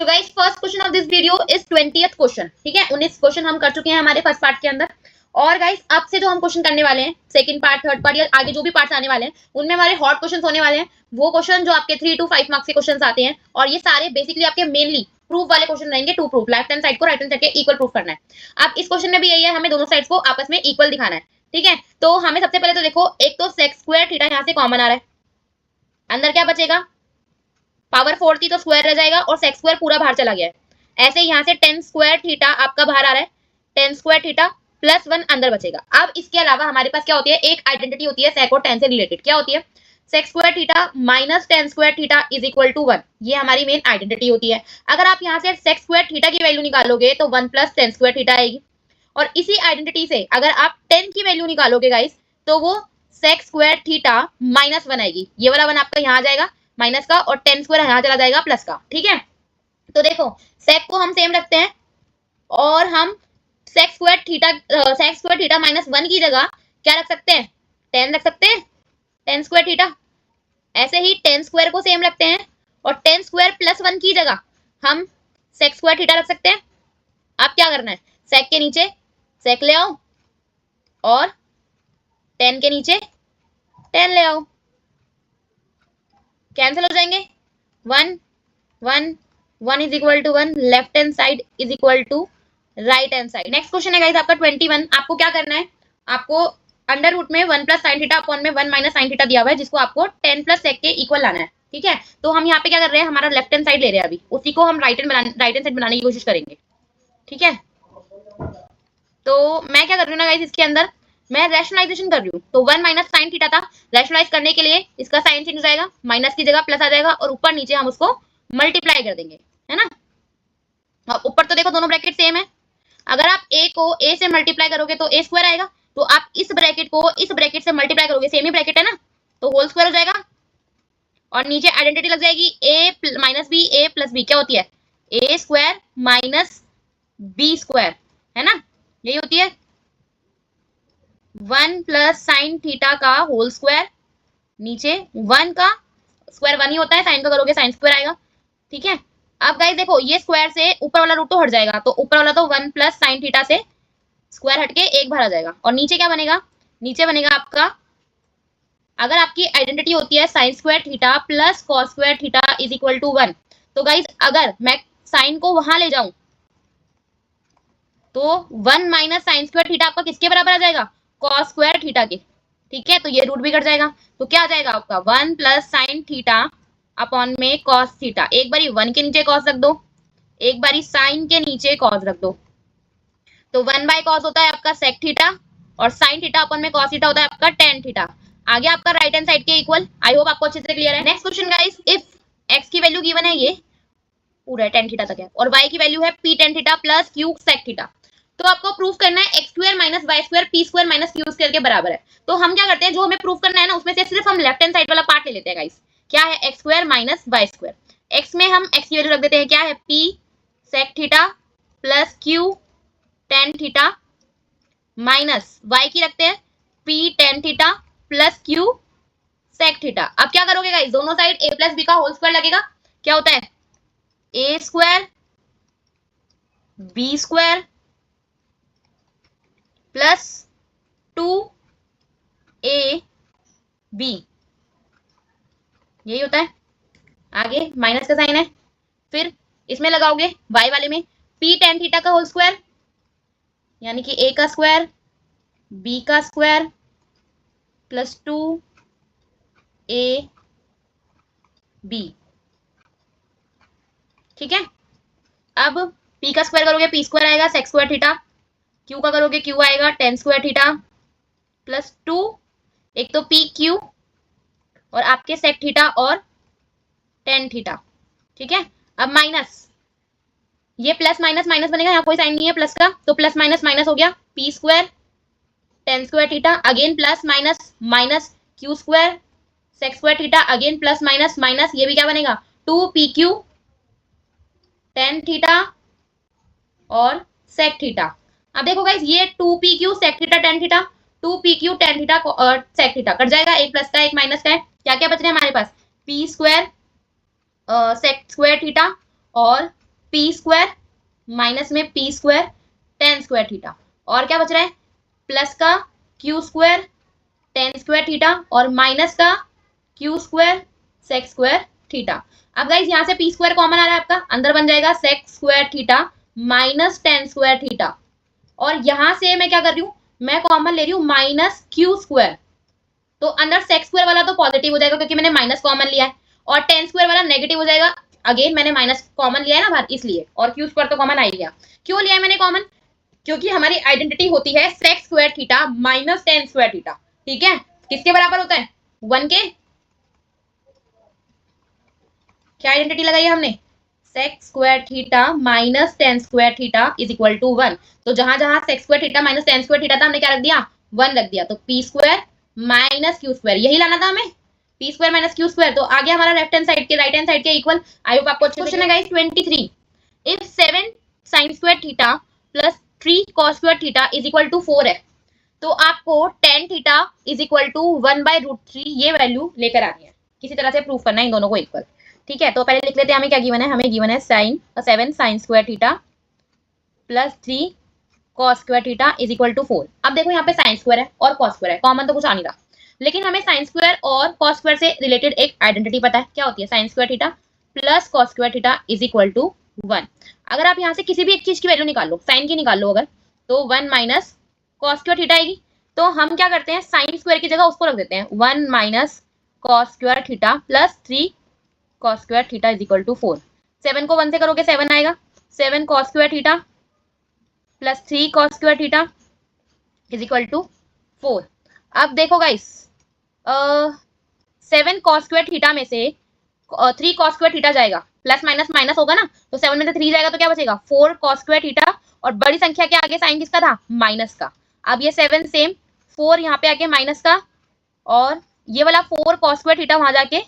So guys first question of this video is 20th question. ठीक है, 19 question हम कर चुके हैं हमारे फर्स्ट पार्ट के अंदर। और गाइस अब से जो हम क्वेश्चन करने वाले हैं सेकंड पार्ट, थर्ड पार्ट या आगे जो भी पार्ट्स आने वाले हैं उनमें हमारे हॉट क्वेश्चन होने वाले हैं। वो क्वेश्चन जो आपके 3 to 5 मार्क्स के क्वेश्चन आते हैं और ये सारे बेसिकली आपके मेनली प्रूफ वाले क्वेश्चन रहेंगे। To proof, left hand side को राइट हैंड साइड के इक्वल प्रूफ करना है। अब इस क्वेश्चन में भी यही है, हमें दोनों साइड्स को आपस में इक्वल दिखाना है। ठीक है, तो हमें सबसे पहले तो देखो, एक तो सेक स्क्वायर थीटा यहाँ से कॉमन आ रहा है, अंदर क्या बचेगा, पावर 4 थी तो स्क्वायर रह जाएगा और सेक स्क्वायर पूरा बाहर चला गया है। ऐसे यहाँ से टेन स्क्वायर थीटा आपका बाहर आ रहा है, टेन स्क्वायर थीटा प्लस 1 अंदर बचेगा। अब इसके अलावा हमारे पास क्या होती है, एक आइडेंटिटी होती है सेक और टेन से रिलेटेड। क्या होती है, sec square theta minus tan square theta is equal to 1। ये हमारी मेन आइडेंटिटी होती है। अगर आप यहाँ से सेक स्क्वायर थीटा की वैल्यू निकालोगे तो 1 प्लस टेन स्क्वायर थीटा आएगी। और इसी आइडेंटिटी से अगर आप 10 की वैल्यू निकालोगे गाइस तो वो सेक स्क्वायर थीटा माइनस 1 आएगी। ये वाला 1 आपका यहाँ आ जाएगा माइनस का और टेन स्क्वायर यहाँ चला जाएगा प्लस का। ठीक है, तो देखो सेक को हम सेम रखते हैं और हम सेक स्क्वायर थीटा माइनस 1 की जगह क्या रख सकते हैं, 10 रख सकते हैं, टेन स्क्वायर थीटा। ऐसे ही टेन स्क्वायर को सेम रखते हैं और टेन स्क्वायर प्लस 1 की जगह हम सेक स्क्वायर थीटा रख सकते हैं। अब क्या करना है, सेक के नीचे सेक ले आओ और 10 के नीचे 10 ले आओ, कैंसिल हो जाएंगे। 1 1 1 is equal to 1, left hand side is equal to right hand side. Next question है गाइस आपका 21। आपको क्या करना है, आपको अंडर रूट में 1 प्लस साइन थीटा अपॉन में 1 माइनस साइन थीटा दिया हुआ है जिसको आपको 10 प्लस सेक के इक्वल लाना है। ठीक है, तो हम यहाँ पे क्या कर रहे हैं, हमारा लेफ्ट हैंड साइड ले रहे हैं, अभी उसी को हम राइट हैंड साइड बनाने की कोशिश करेंगे। ठीक है, तो मैं क्या कर रही हूँ ना गाइस, इसके अंदर मैं रैशनलाइजेशन कर रही हूँ। तो 1 माइनस साइन थीटा था, रैशनलाइज करने के लिए इसका साइन चेंज हो जाएगा, माइनस की जगह प्लस आ जाएगा और ऊपर नीचे हम उसको मल्टीप्लाई कर देंगे, है ना। और ऊपर तो देखो दोनों ब्रैकेट सेम है। अगर आप a को a से मल्टीप्लाई करोगे तो a स्क्वायर आएगा, तो आप इस ब्रैकेट को इस ब्रैकेट से मल्टीप्लाई करोगे, सेम ही ब्रैकेट है ना, तो होल स्क्वायर हो जाएगा। और नीचे आइडेंटिटी लग जाएगी a minus B A plus B, क्या होती है a square minus B square, है ना, यही होती है 1 प्लस साइन थीटा का होल स्क्वायर, नीचे 1 का स्क्वायर 1 ही होता है, साइन का करोगे साइन स्क्वायर आएगा। ठीक है, अब गाइस देखो ये स्क्वायर से ऊपर वाला रूट तो हट जाएगा, तो ऊपर वाला तो 1 प्लस साइन थीटा से स्क्वायर हट के एक बार आ जाएगा और नीचे क्या बनेगा, नीचे बनेगा आपका, अगर आपकी आइडेंटिटी होती है sine square theta plus cos square theta is equal to 1, तो गाइस अगर मैं साइन को वहां ले जाऊं तो 1 माइनस साइन स्क्वायर थीटा आपका किसके बराबर आ जाएगा, कॉस स्क्वायर थीटा के। ठीक है, तो ये रूट भी कट जाएगा, तो क्या आ जाएगा आपका 1 प्लस साइन थीटा अपॉन में कॉस थीटा। एक बारी 1 के नीचे कॉस रख दो, एक बारी साइन के नीचे कॉस रख दो, तो 1 बाय कॉस होता है आपका सेक थीटा और साइन थीटा अपॉन में कॉस थीटा होता है आपका टेन थीटा। आगे आपका राइट हैंड साइड के इक्वल। आई होप आपको अच्छे से क्लियर है। Next question guys, if x की वैल्यू गिवन है, ये पूरा टेन थीटा तक है, और y की वैल्यू है p tan theta plus q sec theta, तो आपको प्रूफ करना है X square minus Y square P square minus Q square के बराबर है। तो हम क्या करते हैं, जो हमें प्रूफ करना है ना उसमें से सिर्फ हम लेफ्ट हैंड साइड वाला पार्ट ले लेते हैं गाइस। क्या है, X square minus Y square, X में हम एक्स की वैल्यू रख देते हैं, क्या है P sec theta plus Q tan theta minus Y की रखते हैं P tan theta plus Q sec theta. अब क्या करोगे गाइस, दोनों साइड a प्लस बी का होल स्क्वायर लगेगा, क्या होता है a square B square plus 2ab, यही होता है। आगे माइनस का साइन है, फिर इसमें लगाओगे y वाले में p टेन थीटा का होल स्क्वायर, यानी कि a का स्क्वायर b का स्क्वायर प्लस 2ab, ठीक है। अब p का स्क्वायर करोगे p स्क्वायर आएगा सेक स्क्वायर थीटा, q का करोगे q आएगा टेन स्क्वायर थीटा प्लस 2, एक तो पी क्यू और आपके सेक थीटा और टेन थीटा। ठीक है, अब माइनस, ये प्लस माइनस माइनस बनेगा, यहाँ कोई साइन नहीं है प्लस का, तो प्लस माइनस माइनस हो गया, P square tan square theta again plus minus minus Q square sec square theta again plus minus minus, ये भी क्या बनेगा 2pq टेन थीटा और सेक थीटा। अब देखो गाइस ये 2pq sec theta tan theta 2pq tan theta और sec theta cut जाएगा, एक प्लस का एक माइनस का है, क्या क्या बच रहा है हमारे पास p square sec square theta और पी स्क्वायर माइनस में P square tan square theta, और क्या बच रहा है प्लस का Q square tan square theta और माइनस का Q square sec square theta. अब गाइस यहाँ से पी स्क्वायर कॉमन आ रहा है आपका, अंदर बन जाएगा sec square theta minus tan square theta, और यहां से मैं क्या कर रही हूँ, मैं कॉमन ले रही हूँ माइनस क्यू स्क्वायर, तो अंदर सेक स्क्वायर वाला तो पॉजिटिव हो जाएगा क्योंकि मैंने माइनस कॉमन लिया है, और टेन स्क्वायर वाला नेगेटिव हो जाएगा, अगेन मैंने माइनस कॉमन लिया है ना बाहर इसलिए, और क्यू स्क्वायर तो कॉमन आ ही गया। क्यों लिया है मैंने कॉमन, क्योंकि हमारी आइडेंटिटी होती है sec square theta minus tan square theta, ठीक है, किसके बराबर होता है 1 के, क्या आइडेंटिटी लगाई है हमने sec square theta minus tan square theta is equal to 1, तो जहां जहां sec square theta minus tan square theta था हमने क्या रख दिया 1 रख दिया, तो P square minus Q square यही लाना था हमें, P square minus Q square, तो आ गया हमारा लेफ्ट हैंड साइड के राइट हैंड साइड के इक्वल। आई होप आपको अच्छा क्वेश्चन है guys 23, if 7 sin square theta plus 3 cos square theta is equal to 4 है, तो आपको tan theta is equal to 1/√3 ये वैल्यू लेकर आनी है, किसी तरह से प्रूफ करना है इन दोनों को इक्वल, ठीक है। तो पहले लिख लेते हैं हमें क्या गिवन है, हमें गिवन है 7 sin square theta plus 3 cos square theta is equal to 4। अब देखो यहाँ पे sin स्क्वायर है और cos स्क्वायर है, कॉमन तो कुछ आ नहीं रहा, लेकिन हमें sin स्क्वायर और cos स्क्वायर से रिलेटेड एक आइडेंटिटी पता है, क्या होती है sin square theta plus cos square theta is equal to 1। अगर आप यहाँ से किसी भी एक चीज की वैल्यू निकाल लो, साइन की निकाल लो अगर, तो 1 माइनस cos स्क्वायर थीटा आएगी, तो हम क्या करते हैं sin स्क्वायर की जगह उसको रख देते हैं 1 minus cos square theta plus 3 cos square theta is equal to 4। 7 को 1 से करोगे 7 आएगा, 7 cos square theta plus 3 cos square theta is equal to 4। अब देखो गाइस 7 cos स्क्वायर थीटा में से 3 cos स्क्वायर थीटा जाएगा, प्लस माइनस माइनस होगा ना, तो 7 में से 3 जाएगा तो क्या बचेगा 4 cos स्क्वायर थीटा, और बड़ी संख्या के आगे साइन किसका था माइनस का। अब ये 7 सेम 4 यहाँ पे आके माइनस का, और ये वाला 4 cos स्क्वायर थीटा वहां जाके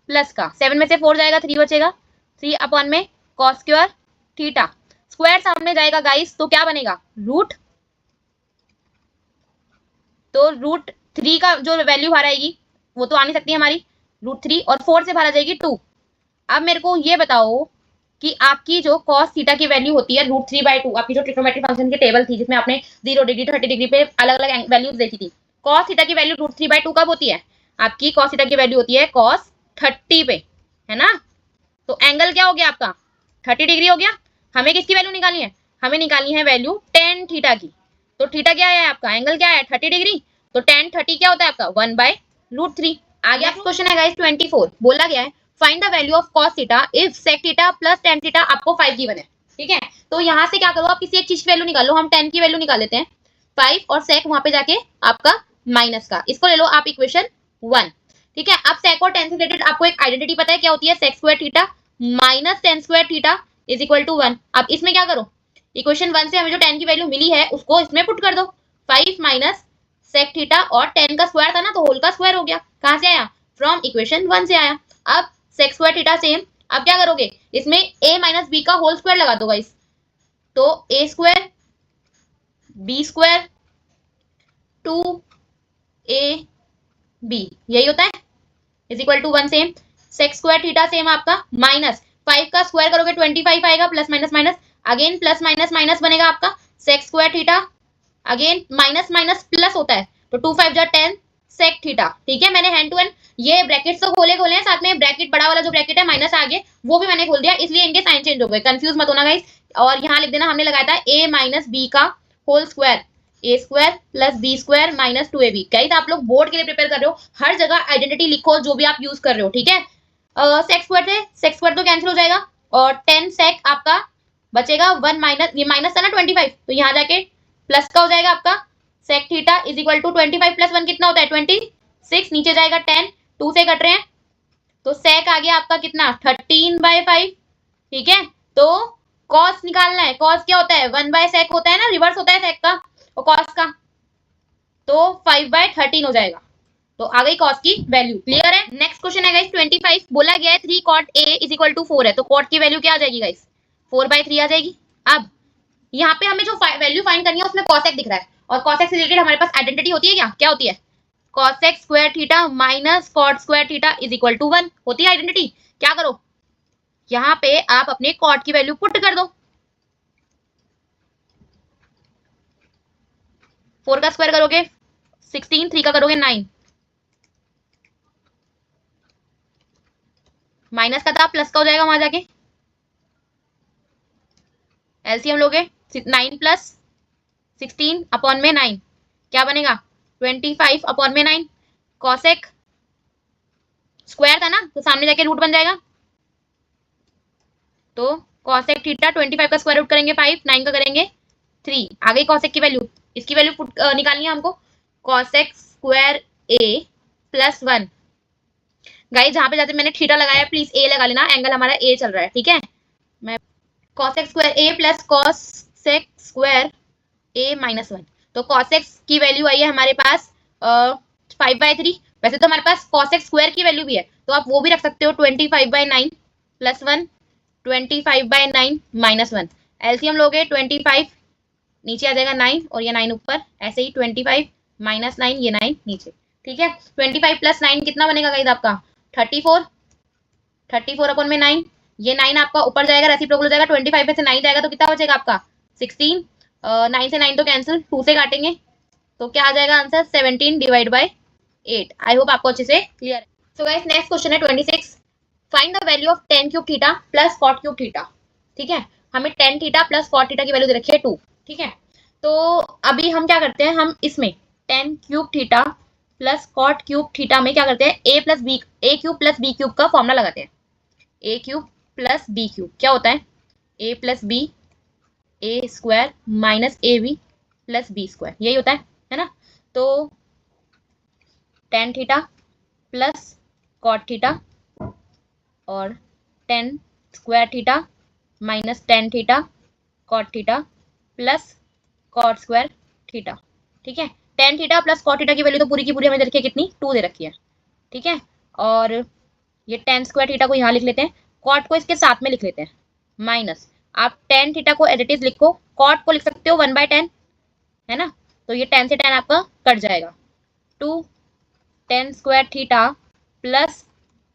प्लस का, 7 में से 4 जाएगा 3 बचेगा, 3 अपॉन में cos स्क्वायर थीटा, स्क्वायर सामने जाएगा गाइस तो क्या बनेगा रूट, तो √3 का जो वैल्यू बाहर आएगी वो तो आ नहीं सकती हमारी, √3 और 4 से बाहर आ जाएगी 2। अब मेरे को ये बताओ कि आपकी जो cos थीटा की वैल्यू होती है √3/2, आपकी जो ट्रिग्नोमेट्रिक फंक्शन की टेबल थी जिसमें आपने 0 डिग्री 30 डिग्री पे अलग अलग वैल्यूज देखी थी, cos थीटा की वैल्यू √3/2 कब होती है, आपकी cos थीटा की वैल्यू होती है cos 30 पे, है ना, तो एंगल क्या हो गया आपका 30 डिग्री हो गया। हमें किसकी वैल्यू निकालनी है, हमें निकालनी है वैल्यू tan थीटा की, तो थीटा क्या है आपका एंगल क्या है 30 डिग्री, तो tan 30 क्या होता है आपका 1/√3। आगे आपका क्वेश्चन है गाइस 24, बोला गया है find the value of cos theta if sec theta plus tan theta आपको 5 गिवन है, ठीक है। तो यहाँ से क्या करो आप किसी एक चीज की वैल्यू निकाल लो, हम tan की वैल्यू निकाल लेते हैं 5 और sec वहां पे जाके आपका माइनस का, इसको ले लो आप इक्वेशन 1, ठीक है। अब sec और tan से रिलेटेड आपको एक आइडेंटिटी पता है क्या होती है sec square theta minus tan square theta is equal to 1। अब इसमें क्या करो इक्वेशन 1 से हमें जो tan की वैल्यू मिली है उसको इसमें पुट कर दो, 5 माइनस sec थीटा और tan का स्क्वायर था ना तो होल का स्क्वायर हो गया, कहां से आया फ्रॉम इक्वेशन 1 से आया। अब sec स्क्वायर थीटा सेम, अब क्या करोगे इसमें a माइनस बी का होल स्क्वायर लगा दो गाइस, तो a square b square 2ab यही होता है is equal to 1 same, sec square theta same आपका माइनस 5 का स्क्वायर करोगे 25 आएगा, plus minus minus again plus minus minus बनेगा आपका sec square theta, again minus minus plus होता है तो 2 5 जा 10 sec थीटा, ठीक है। मैंने हैंड टू हैंड ये ब्रैकेट्स तो खोले हैं, साथ में ब्रैकेट बड़ा वाला जो ब्रैकेट है माइनस आगे वो भी मैंने खोल दिया, इसलिए इनके साइन चेंज हो गए, कंफ्यूज मत होना गाइस। और यहाँ लिख देना हमने लगाया था a माइनस बी का whole square, a square plus b square minus 2ab। Guys आप लोग बोर्ड के लिए प्रिपेयर कर रहे हो, हर जगह आइडेंटिटी लिखो जो भी आप यूज कर रहे हो, ठीक है। सेक स्क्वायर थे, सेक स्क्वायर तो कैंसिल हो जाएगा, और 10 सेक आपका बचेगा 1 माइनस, ये माइनस था ना 25 तो यहाँ जाके प्लस का हो जाएगा आपका sec theta is equal to 25 plus 1 कितना होता है 26, नीचे जाएगा 10, 2 से कट रहे हैं तो सेक आ गया आपका कितना 13/5, ठीक है। तो कॉस निकालना है, कॉस क्या होता है 1/sec होता है ना, रिवर्स होता है सेक का और कॉस का, तो 5/13 हो जाएगा, तो आ गई कॉस की वैल्यू, क्लियर है। नेक्स्ट क्वेश्चन है गाइस 25, बोला गया है 3 cot a is equal to 4 है, तो cot की वैल्यू क्या आ जाएगी गाइस 4/3 आ जाएगी। अब यहाँ पे हमें जो वैल्यू फाइंड करनी है उसमें cosec दिख रहा है, और cosec से रिलेटेड हमारे पास आइडेंटिटी होती है, क्या होती है cosec square theta minus cot square theta is equal to 1 होती है आइडेंटिटी। क्या करो यहाँ पे आप अपने कॉट की वैल्यू पुट कर दो। 4 का स्क्वायर करोगे 16, 3 का करोगे 9, माइनस का था प्लस का हो जाएगा वहां जाके, एलसीएम लोगे 9 प्लस 16 अपॉन में 9 क्या बनेगा 25 अपॉन में 9, कॉसेक स्क्वायर था ना तो सामने जाके रूट बन जाएगा, तो कॉसेक थीटा 25 का स्क्वायर रूट करेंगे 5, 9 का करेंगे 3, आ गई कॉसेक की वैल्यू। इसकी वैल्यू निकालनी है हमको, कॉसेक स्क्वायर ए प्लस 1। गाइस जहां पे जाते मैंने थीटा लगाया प्लीज ए लगा लेना, एंगल हमारा ए चल रहा है, ठीक है। मैं कॉसेक स्क्वायर ए प्लस कॉसेक स्क्वायर ए माइनस 1, तो कॉसेक की वैल्यू आई है हमारे पास 5/3। वैसे तो हमारे पास कॉसेक स्क्वायर की वैल्यू भी है तो आप वो भी रख सकते हो 25/9 प्लस 1, 25/9 माइनस 1, एलसीएम लोगे 25 नीचे आ जाएगा 9 और ये 9 ऊपर, ऐसे ही 25 माइनस 9 ये 9 नीचे, ठीक है। 25 प्लस 9 कितना बनेगा गाइस आपका 34, 34 अपॉन में 9, ये 9 आपका ऊपर जाएगा रेसिप्रोकल हो जाएगा, 25 में से 9 जाएगा तो कितना बचेगा आपका 16, 9 से 9 तो कैंसिल, 2 से काटेंगे तो क्या आ जाएगा आंसर 17/8। आई होप आपको अच्छे से क्लियर है। सो गाइस नेक्स्ट क्वेश्चन है 26, find the value of tan cube theta plus cot cube theta, ठीक है। हमें tan theta plus cot theta की वैल्यू दे रखी है 2, ठीक है। तो अभी हम क्या करते हैं, हम इसमें tan cube theta plus cot cube theta में क्या करते हैं a cube plus b cube का फॉर्मूला लगाते हैं। a cube plus b cube क्या होता है a plus B A square minus A B plus B square, यही होता है ना। तो tan theta plus cot theta और tan square theta minus tan theta cot theta plus cot square theta, ठीक है। tan theta plus cot theta की value तो पूरी की पूरी हमें दे रखी है कितनी 2 दे रखी है, ठीक है। और ये tan स्क्वायर थीटा को यहाँ लिख लेते हैं, cot को इसके साथ में लिख लेते हैं माइनस, आप tan थीटा को एज इट इज लिखो, cot को लिख सकते हो 1/10 है ना, तो ये tan से tan आपका कट जाएगा, 2 tan square theta plus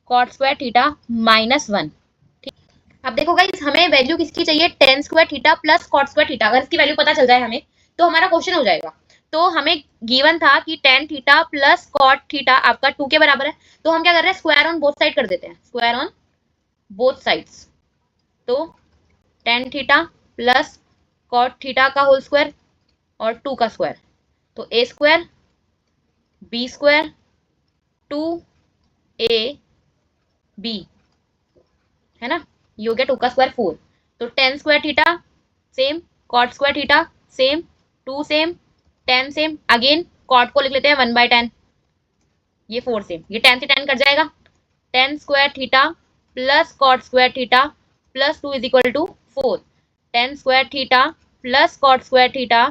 cot square theta minus 1। ठीक, अब देखो गाइस हमें वैल्यू किसकी चाहिए tan square theta plus cot square theta, अगर इसकी वैल्यू पता चल जाए हमें तो हमारा क्वेश्चन हो जाएगा। तो हमें गिवन था कि tan theta plus cot theta आपका 2 के बराबर है, तो हम क्या कर रहे हैं स्क्वायर ऑन बोथ साइड कर देते हैं, स्क्वायर ऑन बोथ साइड्स, तो tan theta plus cot theta का होल स्क्वायर और 2 का स्क्वायर, तो a square B square 2a B है ना, ये हो गया 2 का स्क्वायर 4, तो tan square theta same, cot square theta same, 2 same, tan same, again cot को लिख लेते हैं 1/10, ये 4 सेम, ये tan से tan कट जाएगा, tan square theta plus cot square theta plus 2 is equal to 4, tan square theta plus cot square theta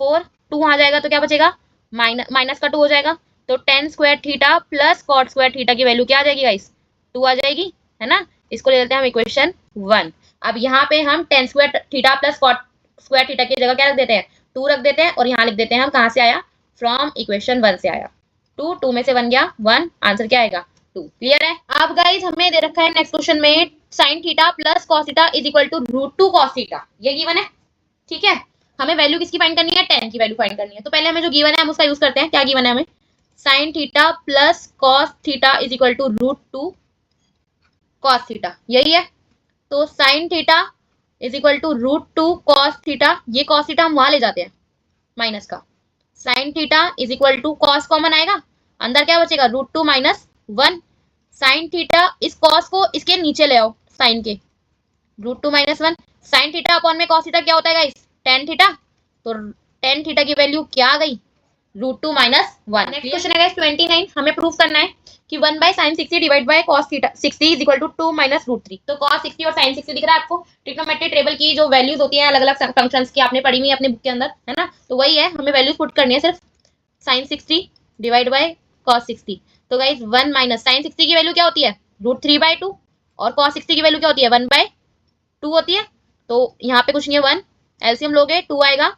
4, 2 आ जाएगा तो क्या बचेगा माइनस का 2 हो जाएगा, तो tan square theta plus cot square theta की वैल्यू क्या आ जाएगी गाइस 2 आ जाएगी, है ना। इसको ले लेते हैं हम इक्वेशन 1। अब यहाँ पे हम tan square theta plus cot square theta की जगह क्या रख देते हैं 2 रख देते हैं, और यहाँ लिख देते हैं हम कहाँ से आया फ्रॉम इक्वेशन 1 से आया, 2 में से 1 गया 1, आंसर क्या आएगा 2। क्लियर है। अब गाइज हमें दे रखा है नेक्स्ट क्वेश्चन में sine theta plus cos theta is equal to √2 cos theta, ये गिवन है, ठीक है। हमें वैल्यू किसकी फाइंड करनी है tan की वैल्यू फाइंड करनी है, तो पहले हमें जो गिवन है हम उसका यूज करते हैं, क्या गिवन है हमें sine theta plus cos theta is equal to √2 cos theta, यही है। तो sine theta is equal to √2 cos theta, ये कॉस थीटा हम वहां ले जाते हैं माइनस का, sine theta is equal to cos common आएगा, अंदर क्या बचेगा √2 माइनस 1, साइन थीटा इस कॉस को इसके नीचे ले आओ साइन के, √2 माइनस 1, साइन थीटा अपॉन में कॉस थीटा क्या होता है गाइस tan थीटा, तो tan थीटा की वैल्यू क्या आ गई √2 माइनस 1। नेक्स्ट क्वेश्चन है गाइस 29, हमें प्रूव करना है कि 1/sin 60 divide by cos theta 60 is equal to 2 minus √3, तो cos 60 और sin 60 दिख रहा है आपको, ट्रिग्नोमेट्रिक टेबल की जो वैल्यूज होती है अलग अलग फंक्शंस की आपने पढ़ी हुई है अपने बुक के अंदर, है ना, तो वही है, हमें वैल्यूज पुट करनी है सिर्फ sin 60 डिवाइड बाय cos 60, तो गाइस 1 माइनस sin 60 की वैल्यू क्या होती है √3/2 और cos 60 की वैल्यू क्या होती है 1/2 होती है, तो यहाँ पे कुछ नहीं है 1, एलसीएम लोगे 2 आएगा,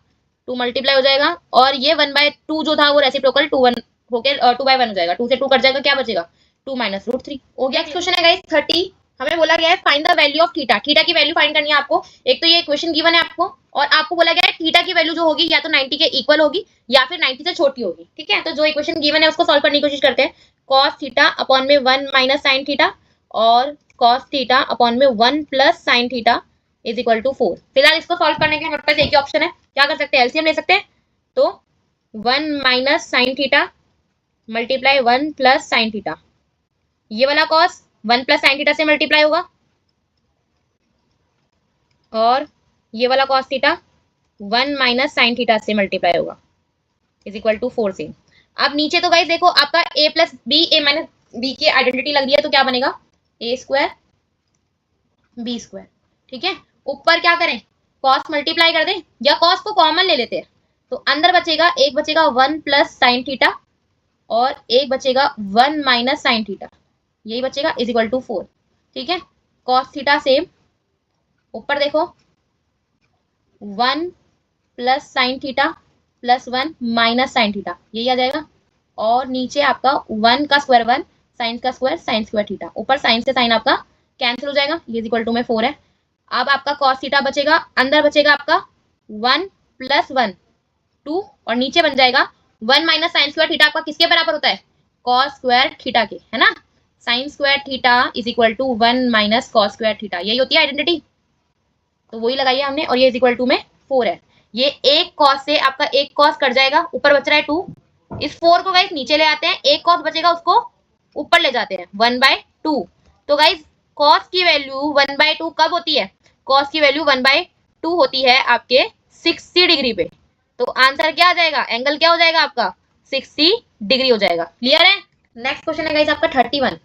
2 मल्टीप्लाई हो जाएगा, और ये 1/2 जो था वो रेसिप्रोकल 2/1 होके 2/1 हो जाएगा, 2 से 2 कट जाएगा, क्या बचेगा 2 माइनस √3 हो गया। क्वेश्चन है गाइस 30, हमें बोला गया है find the value of theta, theta की वैल्यू फाइंड करनी है आपको। एक तो ये इक्वेशन गिवन है आपको, और आपको बोला गया है थीटा की वैल्यू जो होगी या तो 90 के इक्वल होगी या फिर 90 से छोटी होगी। ठीक है, तो जो इक्वेशन गिवन है उसको सॉल्व करने की कोशिश करते हैं। कॉस थीटा अपॉन में 1 माइनस साइन थीटा और कॉस थीटा अपॉन में 1 plus sine theta is equal to 4। फिलहाल इसको सॉल्व करने के लिए हमारे पास एक ही ऑप्शन है, क्या कर सकते हैं, एलसीएम ले सकते हैं। तो 1 minus sine theta multiply 1 plus sine theta, ये वाला कॉस 1 प्लस साइन थीटा से मल्टीप्लाई होगा और ये वाला cos theta 1 minus sine theta से मल्टीप्लाई होगा इज इक्वल टू 4 से। अब नीचे तो गाइस देखो आपका a plus B, A minus B की आइडेंटिटी लग रही है, तो क्या बनेगा ए स्क्वायर बी स्क्वायर। ठीक है, ऊपर क्या करें, कॉस मल्टीप्लाई कर दें या कॉस को कॉमन ले लेते हैं, तो अंदर बचेगा एक बचेगा 1 प्लस साइन थीटा और एक बचेगा 1 माइनस साइन थीटा, यही बचेगा इज इक्वल टू 4। ठीक है, कॉस थीटा सेम, ऊपर देखो 1 plus sine theta plus 1 minus sine theta, यही आ जाएगा, और नीचे आपका 1 का स्क्वायर 1, साइन का स्क्वायर साइन स्क्वायर थीटा, ऊपर साइन से साइन आपका कैंसिल हो जाएगा, ये इक्वल टू में 4 है। अब आपका कॉस थीटा बचेगा, अंदर बचेगा आपका 1 प्लस 1 2 और नीचे बन जाएगा 1 माइनस साइन स्क्वायर थीटा, आपका किसके बराबर होता है, कॉस स्क्वायर थीटा के, है ना। Sine square theta is equal to 1 minus cos square theta, यही होती है आइडेंटिटी, तो वही लगाई है हमने, और ये इज इक्वल टू में 4 है। ये एक कॉस से आपका एक कॉस कट जाएगा, ऊपर बच रहा है 2, इस 4 को गाइस नीचे ले आते हैं, एक कॉस बचेगा उसको ऊपर ले जाते हैं 1/2। तो गाइस कॉस की वैल्यू 1/2 कब होती है, कॉस की वैल्यू 1/2 होती है आपके 60 डिग्री पे। तो आंसर क्या आ जाएगा, एंगल क्या हो जाएगा आपका 60 डिग्री हो जाएगा। क्लियर है। नेक्स्ट क्वेश्चन है गाइस आपका 31।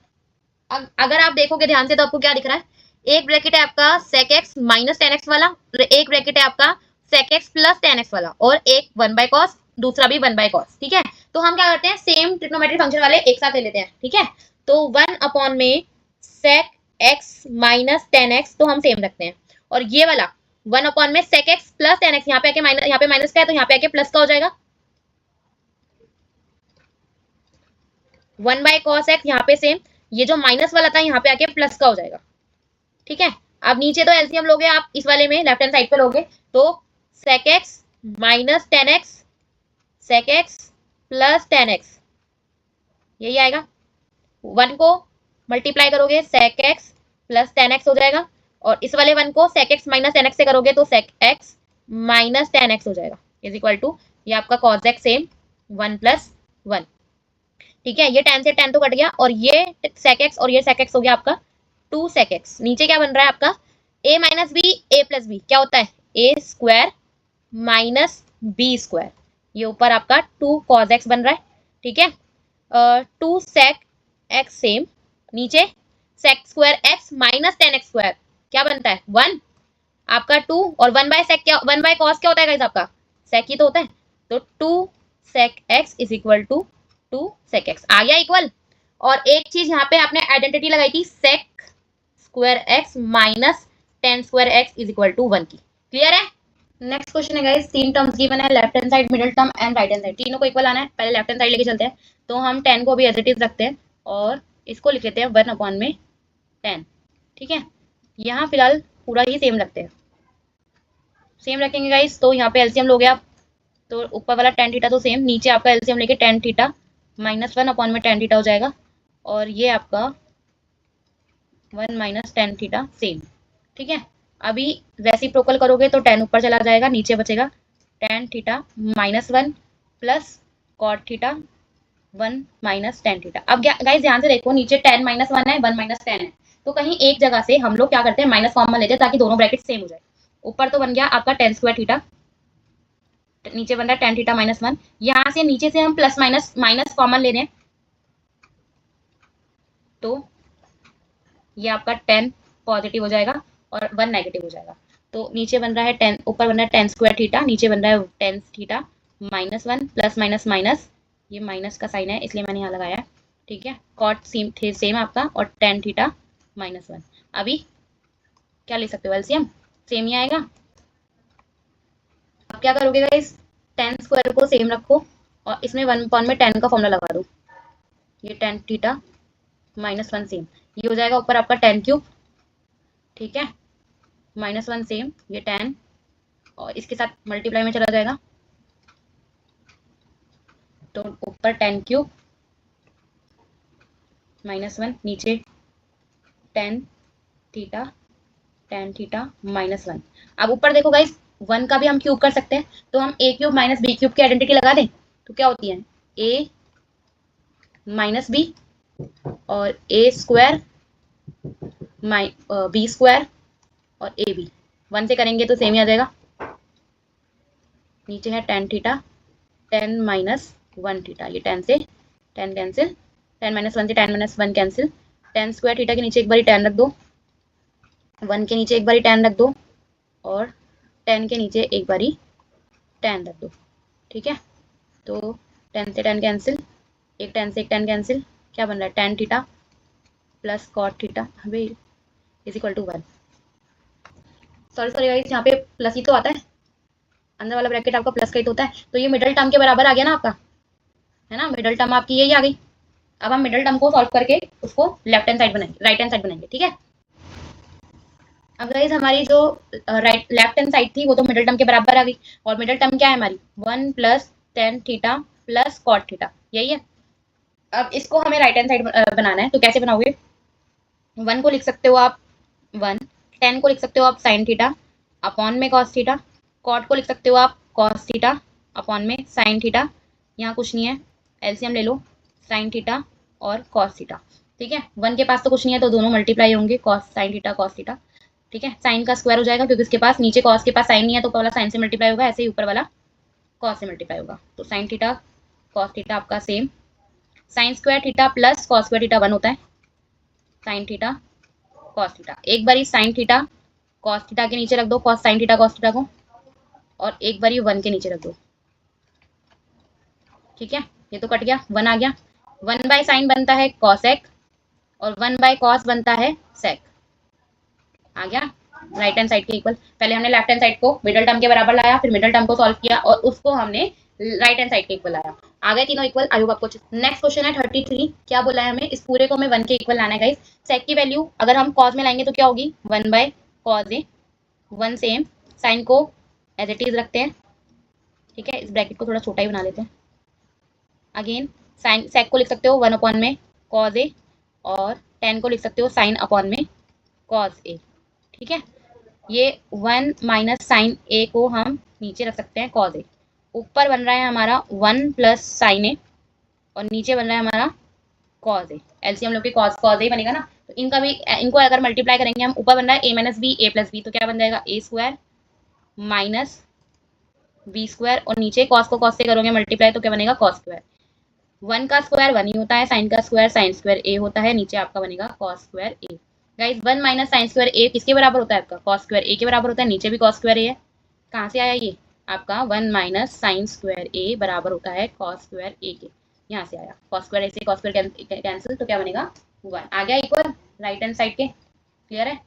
अगर आप देखोगे ध्यान से तो आपको क्या दिख रहा है, एक ब्रैकेट है आपका sec x minus ten x वाला, एक ब्रैकेट है आपका sec x plus ten x वाला, और एक 1/cos, दूसरा भी 1/cos। ठीक है, तो हम क्या करते हैं, सेम ट्रिग्नोमेट्रिक फंक्शन वाले एक साथ ले लेते हैं। ठीक है, तो 1 अपॉन में sec x minus ten x, तो हम सेम रखते हैं, और ये वाला 1 अपॉन में sec x plus ten x, यहाँ पे आके माइनस, यहाँ पे माइनस का है तो यहाँ पे आके प्लस का हो जाएगा, 1/cos x, यहाँ पे सेम, ये जो माइनस वाला था यहाँ पे आके प्लस का हो जाएगा। ठीक है, अब नीचे तो एलसीएम लोगे आप, इस वाले में लेफ्ट हैंड साइड पे लोगे, तो sec x minus ten x sec x plus ten x, यही आएगा, 1 को मल्टीप्लाई करोगे sec x plus ten x हो जाएगा, और इस वाले 1 को sec x minus ten x से करोगे तो sec x minus ten x हो जाएगा इज इक्वल टू, ये आपका cos x सेम 1 प्लस 1। ठीक है, ये 10 से 10 तो कट गया, और ये sec x और ये sec x हो गया आपका 2 sec x। नीचे क्या बन रहा है आपका a minus B A plus B, क्या होता है A square minus B square, ये ऊपर आपका 2 cos x बन रहा है। ठीक है, 2 sec x सेम, नीचे sec square x minus ten x square, क्या बनता है 1, आपका 2, और 1/sec क्या, 1/cos क्या होता है गाइस आपका sec ही तो होता है, तो 2 sec x is equal to 2 sec x आ गया इक्वल। और एक चीज यहाँ पे आपने आइडेंटिटी लगाई थी sec square x minus tan square x is equal to 1 की। क्लियर है। नेक्स्ट क्वेश्चन है गाइस, तीन टर्म्स गिवन है, left hand side, middle term and right hand side, तीनों को इक्वल आना है। पहले लेफ्ट हैंड साइड लेके चलते हैं, तो हम 10 को भी एज इट इज रखते हैं और इसको लिख लेते हैं 1 अपॉन में 10। ठीक है, यहाँ फिलहाल पूरा ही सेम रखते हैं, सेम रखेंगे गाइस, तो यहाँ पे एलसीएम लोगे आप, तो ऊपर वाला टेन थीटा तो सेम, नीचे आपका एलसीएम लेके टेन थीटा माइनस 1 अपॉन में टेन थीटा हो जाएगा, और ये आपका 1 माइनस टेन थीटा सेम। ठीक है, अभी रेसिप्रोकल करोगे तो 10 ऊपर चला जाएगा, नीचे बचेगा tan theta minus 1 plus cot theta 1 minus tan theta. अब गाइस ध्यान से देखो, नीचे 10 माइनस 1 है, 1 माइनस 10 है, तो कहीं एक जगह से हम लोग क्या करते हैं, माइनस कॉमन लेते हैं ताकि दोनों ब्रैकेट सेम हो जाए। ऊपर तो बन गया आपका टेन स्क्वायर थीटा, नीचे बन रहा है टेन थीटा माइनस 1, यहाँ से नीचे से हम प्लस माइनस माइनस कॉमन ले रहे हैं, तो ये आपका 10 पॉजिटिव हो जाएगा और 1 नेगेटिव हो जाएगा। तो नीचे बन रहा है 10, ऊपर बन रहा है टेन स्क्वायर थीटा, नीचे बन रहा है ten theta minus 1 plus minus minus, ये माइनस का साइन है इसलिए मैंने यहाँ लगाया है। ठीक है, कॉट सेम आपका, और टेन थीटा माइनस 1। अभी क्या ले सकते हो, एलसीएम सेम ही आएगा। अब क्या करोगे गाइस, टेन स्क्वायर को सेम रखो और इसमें 1 अपॉन में 10 का फॉर्मूला लगा दो, ये टेन थीटा माइनस 1 सेम, ये हो जाएगा ऊपर आपका 10 क्यूब ठीक है, -1 सेम, ये 10 और इसके साथ मल्टीप्लाई में चला जाएगा, तो ऊपर 10 क्यूब -1, नीचे 10 थीटा -1। अब ऊपर देखो गाइस, 1 का भी हम क्यूब कर सकते हैं, तो हम a cube minus B cube की आइडेंटिटी लगा दें, तो क्या होती है a माइनस बी और a स्क्वायर बी स्क्वायर और ए बी। 1 से करेंगे तो सेम ही आ जाएगा, नीचे है 10 थीटा 10 -1 थीटा, ये 10 से 10 कैंसिल, 10 -1 से 10 -1 कैंसिल, 10 स्क्वायर थीटा के नीचे एक बारी 10 रख दो, 1 के नीचे एक बारी 10 रख दो और 10 के नीचे एक बारी 10 रख दो। ठीक है, तो 10 से 10 कैंसिल, एक 10 से एक 10 कैंसिल, क्या बन रहा है 10 थीटा प्लस कॉट थीटा हमें is equal to 1। Sorry sorry guys, यहाँ पे प्लस ही तो आता है, अंदर वाला ब्रैकेट आपका प्लस का ही तो होता है, तो ये मिडिल टर्म के बराबर आ गया ना आपका, है ना, मिडिल टर्म आपकी यही आ गई। अब हम मिडिल टर्म को सॉल्व करके उसको लेफ्ट हैंड साइड बनाएंगे, राइट हैंड साइड बनाएंगे। ठीक है, अब गाइस हमारी जो राइट लेफ्ट हैंड साइड थी वो तो मिडिल टर्म के बराबर आ गई, और मिडिल टर्म क्या है हमारी 1 + 10 थीटा प्लस कॉट थीटा, यही है। अब इसको हमें राइट हैंड साइड बनाना है, तो कैसे बनाओगे, 1 को लिख सकते हो आप 1, 10 को लिख सकते हो आप साइन थीटा अपॉन में कॉस थीटा, कॉट को लिख सकते हो आप कॉस थीटा अपॉन में साइन थीटा, यहाँ कुछ नहीं है, एलसीएम ले लो, साइन थीटा और कॉस थीटा। ठीक है, 1 के पास तो कुछ नहीं है तो दोनों मल्टीप्लाई होंगे, cos sine theta cos theta. ठीक है, साइन का स्क्वायर हो जाएगा क्योंकि इसके पास नीचे कॉस के पास साइन नहीं है, तो ऊपर वाला साइन से मल्टीप्लाई होगा, ऐसे ही ऊपर वाला कॉस से मल्टीप्लाई होगा, तो साइन थीटा कॉस थीटा आपका same, sign square theta plus cos square theta 1 होता है, साइन थीटा कॉस थीटा, एक बारी साइन थीटा कॉस थीटा के नीचे रख दो cos sine theta cos theta को, और एक बारी 1 के नीचे रख दो। ठीक है, ये तो कट गया, 1 आ गया, 1/sin बनता है कॉसेक और 1/cos बनता है सेक, आ गया राइट हैंड साइड के इक्वल। पहले हमने लेफ्ट हैंड साइड को मिडिल टर्म के बराबर लाया, फिर मिडिल टर्म को सॉल्व किया और उसको हमने राइट हैंड साइड के इक्वल लाया, आ गए तीनों इक्वल। आई होप आपको। नेक्स्ट क्वेश्चन है 33, क्या बोला है हमें, इस पूरे को हमें 1 के इक्वल लाना है गाइस। सेक की वैल्यू अगर हम कॉस में लाएंगे तो क्या होगी 1/cos ए, 1 सेम, साइन को एज इट इज रखते हैं। ठीक है, इस ब्रैकेट को थोड़ा छोटा ही बना लेते हैं। अगेन साइन सेक को लिख सकते हो 1 अपॉन में कॉस ए और 10 को लिख सकते हो साइन अपॉन में कॉस ए। ठीक है, ये 1 माइनस साइन ए को हम नीचे रख सकते हैं कॉस ए, ऊपर बन रहा है हमारा 1 प्लस साइन ए और नीचे बन रहा है हमारा कॉस ए, एलसीएम लोग कॉस कॉस ए बनेगा ना, तो इनका भी, इनको अगर मल्टीप्लाई करेंगे हम, ऊपर बन रहा है a minus B A plus B, तो क्या बन जाएगा a square minus B square, और नीचे कॉस को कॉस से करोगे मल्टीप्लाई तो क्या बनेगा कॉस स्क्वायर, 1 का स्क्वायर 1 ही होता है, साइन का स्क्वायर साइन स्क्वायर ए होता है, नीचे आपका बनेगा कॉस स्क्वायर ए। गाइस 1 माइनस साइन स्क्वायर ए किसके बराबर होता है आपका कॉस स्क्वायर ए के बराबर होता है, नीचे भी कॉस स्क्वायर ए है, कहाँ से आया ये आपका 1 माइनस साइन स्क्वायर ए बराबर होता है कॉस स्क्वायर ए के, यहाँ से आया कॉस स्क्वायर ए से कॉस स्क्वायर कैंसिल, तो क्या बनेगा 1, आ गया इक्वल राइट हैंड साइड के, क्लियर है।